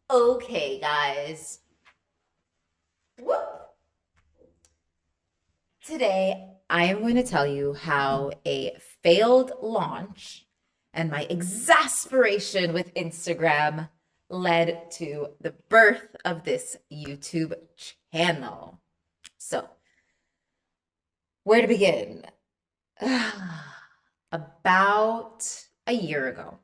Okay, guys. Whoop. Today, I am going to tell you how a failed launch and my exasperation with Instagram led to the birth of this YouTube channel. So, where to begin? About a year ago,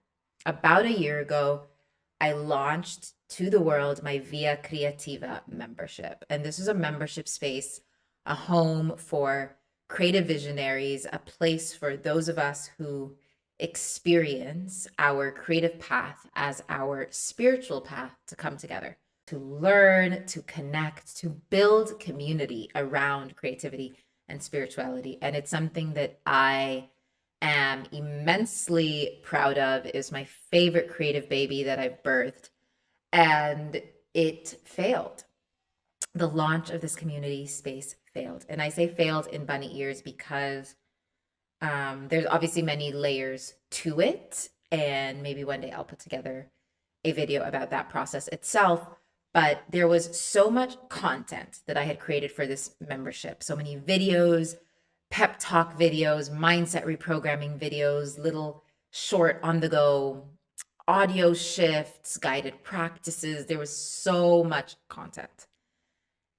I launched to the world my Via Creativa membership. And this is a membership space, a home for creative visionaries, a place for those of us who experience our creative path as our spiritual path to come together, to learn, to connect, to build community around creativity and spirituality. And it's something that I am immensely proud of. It is my favorite creative baby that I've birthed, and it failed. The launch of this community space failed. And I say failed in bunny ears because there's obviously many layers to it. And maybe one day I'll put together a video about that process itself. But there was so much content that I had created for this membership, so many videos, pep talk videos, mindset reprogramming videos, little short on the go audio shifts, guided practices. There was so much content.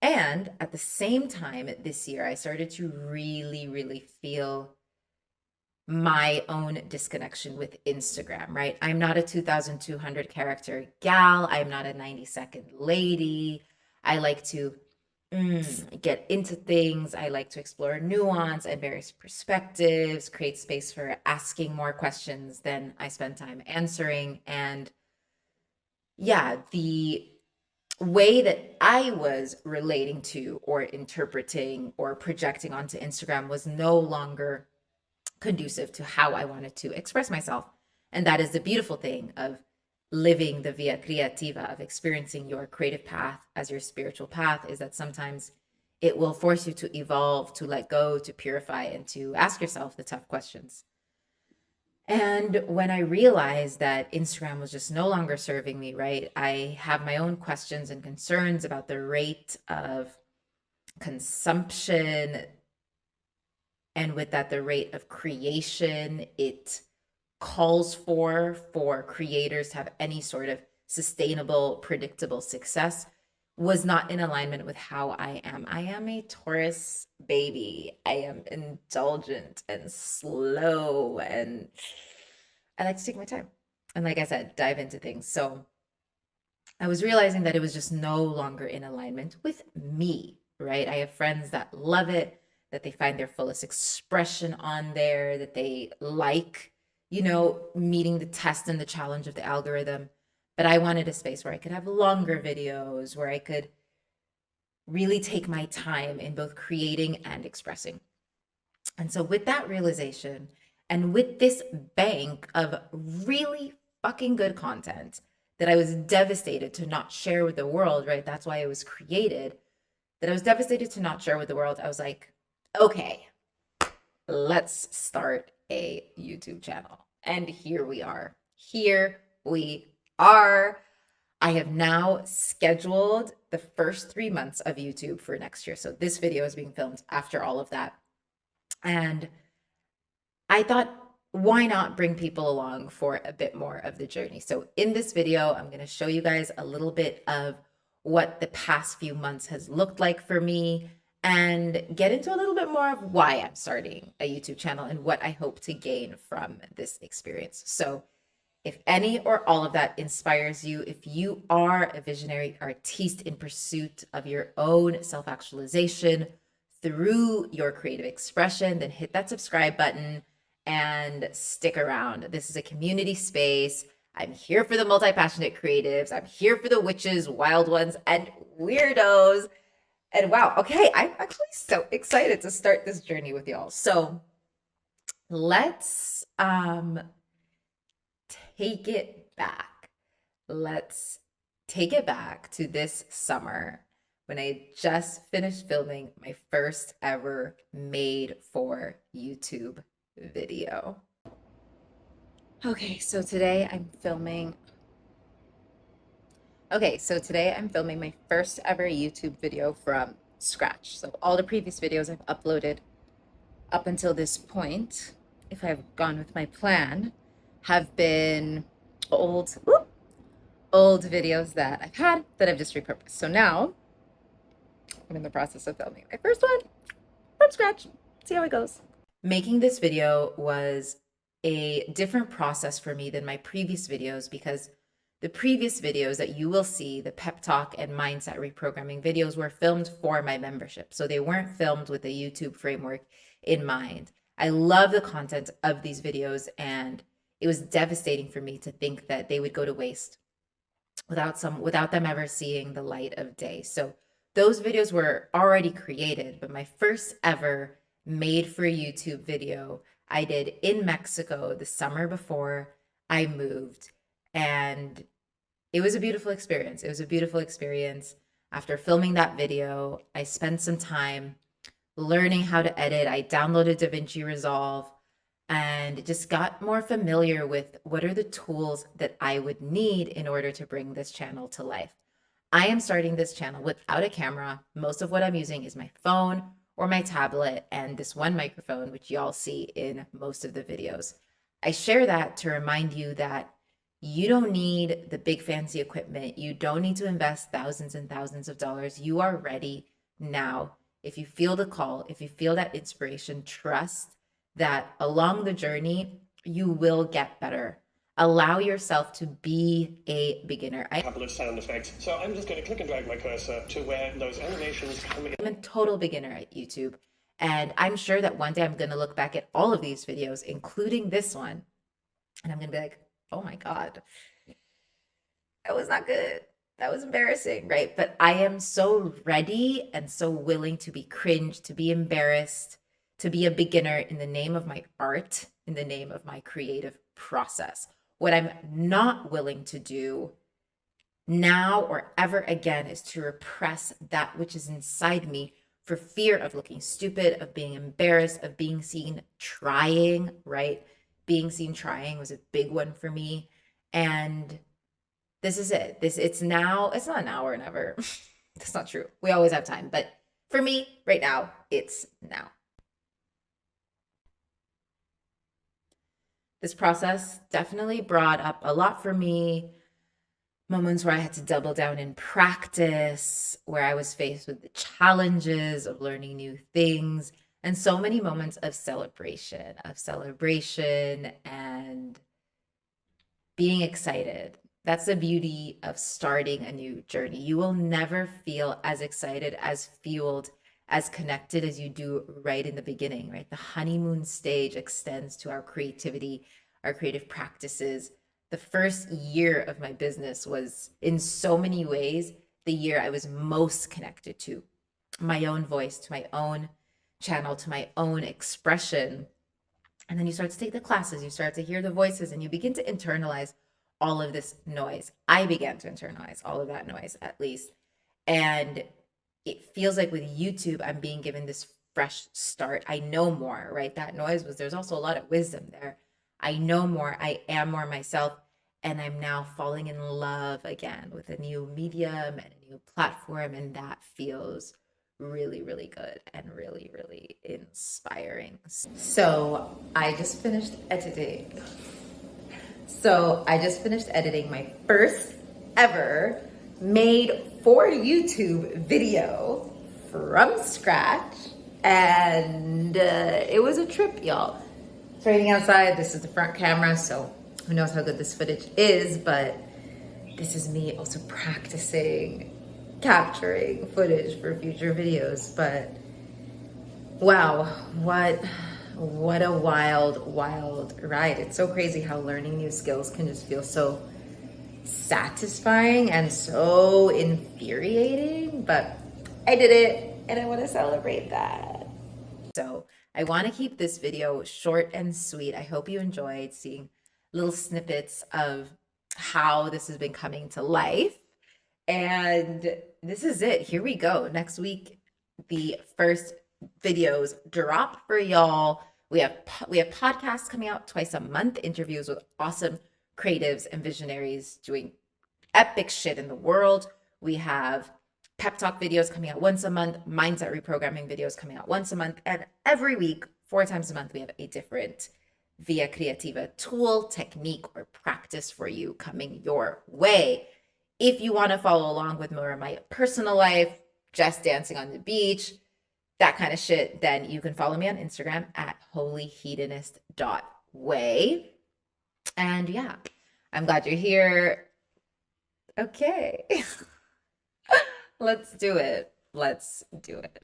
And at the same time this year, I started to really feel my own disconnection with Instagram, right? I'm not a 2,200 character gal. I'm not a 90-second lady. I like to get into things. I like to explore nuance and various perspectives, create space for asking more questions than I spend time answering. And yeah, the way that I was relating to or interpreting or projecting onto Instagram was no longer conducive to how I wanted to express myself. And that is the beautiful thing of living the via creativa, of experiencing your creative path as your spiritual path, is that sometimes it will force you to evolve, to let go, to purify, and to ask yourself the tough questions. And when I realized that Instagram was just no longer serving me right, I have my own questions and concerns about the rate of consumption, and with that, the rate of creation it calls for creators to have any sort of sustainable, predictable success was not in alignment with how I am. I am a Taurus baby. I am indulgent and slow, and I like to take my time. And like I said, dive into things. So I was realizing that it was just no longer in alignment with me, right? I have friends that love it, that they find their fullest expression on there, that they like, meeting the test and the challenge of the algorithm. But I wanted a space where I could have longer videos, where I could really take my time in both creating and expressing. And so, with that realization and with this bank of really fucking good content that I was devastated to not share with the world, right? That's why it was created, that I was devastated to not share with the world. I was like, okay, let's start a YouTube channel. And here we are. Here we are. I have now scheduled the first 3 months of YouTube for next year. So this video is being filmed after all of that. And I thought, why not bring people along for a bit more of the journey? So in this video, I'm going to show you guys a little bit of what the past few months has looked like for me, and get into a little bit more of why I'm starting a YouTube channel and what I hope to gain from this experience. So if any or all of that inspires you, if you are a visionary artiste in pursuit of your own self-actualization through your creative expression, then hit that subscribe button and stick around. This is a community space. I'm here for the multi-passionate creatives. I'm here for the witches, wild ones, and weirdos. And wow, okay, I'm actually so excited to start this journey with y'all. So let's take it back. Let's take it back to this summer when I just finished filming my first ever made for YouTube video. Okay, so today I'm filming. Okay, so today I'm filming my first ever YouTube video from scratch. So all the previous videos I've uploaded up until this point, if I've gone with my plan, have been old, old videos that I've had that I've just repurposed. So now I'm in the process of filming my first one from scratch. See how it goes. Making this video was a different process for me than my previous videos because the previous videos that you will see, the pep talk and mindset reprogramming videos, were filmed for my membership. So they weren't filmed with a YouTube framework in mind. I love the content of these videos, and it was devastating for me to think that they would go to waste without them ever seeing the light of day. So those videos were already created, but my first ever made for YouTube video I did in Mexico the summer before I moved. And it was a beautiful experience. It was a beautiful experience. After filming that video, I spent some time learning how to edit. I downloaded DaVinci Resolve and just got more familiar with what are the tools that I would need in order to bring this channel to life. I am starting this channel without a camera. Most of what I'm using is my phone or my tablet and this one microphone, which y'all see in most of the videos. I share that to remind you that you don't need the big fancy equipment. You don't need to invest thousands and thousands of dollars. You are ready now. If you feel the call, if you feel that inspiration, trust that along the journey, you will get better. Allow yourself to be a beginner. A couple of sound effects. So I'm just going to click and drag my cursor to where those animations come in. I'm a total beginner at YouTube. And I'm sure that one day I'm going to look back at all of these videos, including this one, and I'm going to be like, oh my God, that was not good. That was embarrassing, right? But I am so ready and so willing to be cringed, to be embarrassed, to be a beginner in the name of my art, in the name of my creative process. What I'm not willing to do now or ever again is to repress that which is inside me for fear of looking stupid, of being embarrassed, of being seen trying, right? Being seen trying was a big one for me. And this is it. It's now, it's not now or never. That's not true. We always have time. But for me, right now, it's now. This process definitely brought up a lot for me. Moments where I had to double down in practice, where I was faced with the challenges of learning new things, and so many moments of celebration and being excited. That's the beauty of starting a new journey. You will never feel as excited, as fueled, as connected as you do right in the beginning, right? The honeymoon stage extends to our creativity, our creative practices. The first year of my business was, in so many ways, the year I was most connected to my own voice, to my own channel, to my own expression. And then you start to take the classes, you start to hear the voices, and you begin to internalize all of this noise. I began to internalize all of that noise, at least. And it feels like with YouTube, I'm being given this fresh start. I know more, right? That noise was, there's also a lot of wisdom there. I know more, I am more myself, and I'm now falling in love again with a new medium and a new platform, and that feels really, really good and really, really inspiring. So I just finished editing. My first ever made for YouTube video from scratch, and it was a trip, y'all. It's raining outside. This is the front camera, so who knows how good this footage is, but this is me also practicing capturing footage for future videos. But wow, what a wild ride. It's so crazy how learning new skills can just feel so satisfying and so infuriating, but I did it and I want to celebrate that. So I want to keep this video short and sweet. I hope you enjoyed seeing little snippets of how this has been coming to life. And this is it. Here we go. Next week, the first videos drop for y'all. We have podcasts coming out twice a month, interviews with awesome creatives and visionaries doing epic shit in the world. We have pep talk videos coming out once a month, mindset reprogramming videos coming out once a month, and every week, 4 times a month, we have a different Via Creativa tool, technique, or practice for you coming your way. If you want to follow along with more of my personal life, just dancing on the beach, that kind of shit, then you can follow me on Instagram at holyhedonist.way. And yeah, I'm glad you're here. Okay. Let's do it. Let's do it.